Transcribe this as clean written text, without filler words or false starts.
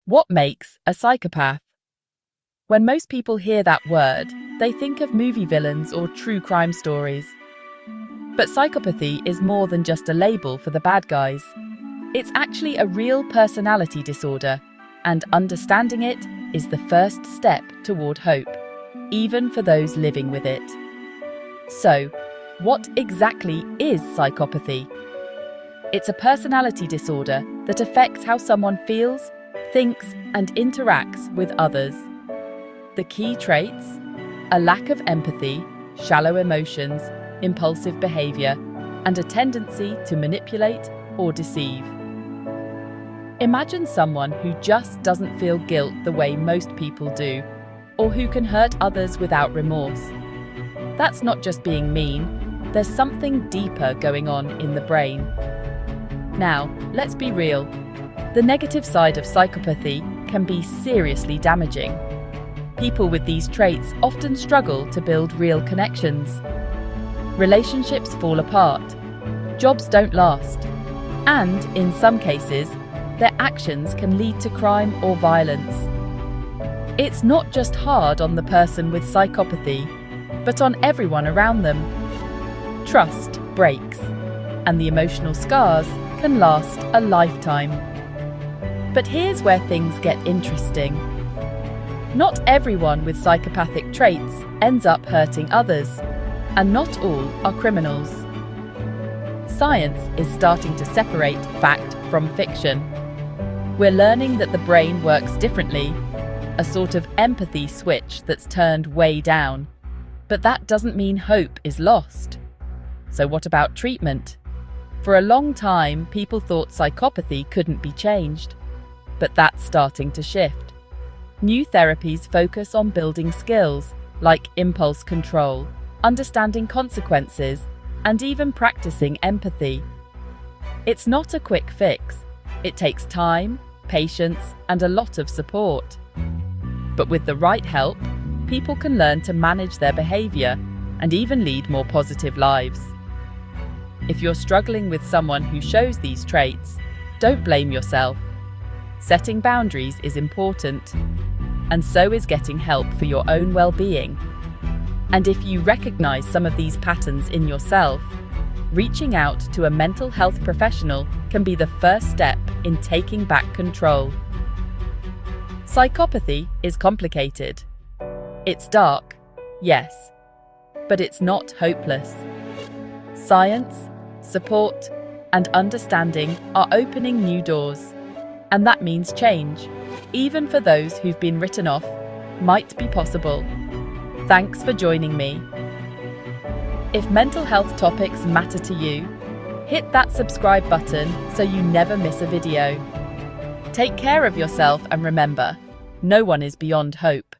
What makes a psychopath? When most people hear that word, they think of movie villains or true crime stories. But psychopathy is more than just a label for the bad guys. It's actually a real personality disorder, and understanding it is the first step toward hope, even for those living with it. So, what exactly is psychopathy? It's a personality disorder that affects how someone feels, thinks, and interacts with others. The key traits: a lack of empathy, shallow emotions, impulsive behavior, and a tendency to manipulate or deceive. Imagine someone who just doesn't feel guilt the way most people do, or who can hurt others without remorse. That's not just being mean, there's something deeper going on in the brain. Now, let's be real. The negative side of psychopathy can be seriously damaging. People with these traits often struggle to build real connections. Relationships fall apart, jobs don't last, and, in some cases, their actions can lead to crime or violence. It's not just hard on the person with psychopathy, but on everyone around them. Trust breaks, and the emotional scars can last a lifetime. But here's where things get interesting. Not everyone with psychopathic traits ends up hurting others, and not all are criminals. Science is starting to separate fact from fiction. We're learning that the brain works differently, a sort of empathy switch that's turned way down. But that doesn't mean hope is lost. So what about treatment? For a long time, people thought psychopathy couldn't be changed. But that's starting to shift. New therapies focus on building skills like impulse control, understanding consequences, and even practicing empathy. It's not a quick fix. It takes time, patience, and a lot of support. But with the right help, people can learn to manage their behavior and even lead more positive lives. If you're struggling with someone who shows these traits, don't blame yourself. Setting boundaries is important, and so is getting help for your own well-being. And if you recognize some of these patterns in yourself, reaching out to a mental health professional can be the first step in taking back control. Psychopathy is complicated. It's dark, yes, but it's not hopeless. Science, support, and understanding are opening new doors. And that means change, even for those who've been written off, might be possible. Thanks for joining me. If mental health topics matter to you, hit that subscribe button so you never miss a video. Take care of yourself and remember, no one is beyond hope.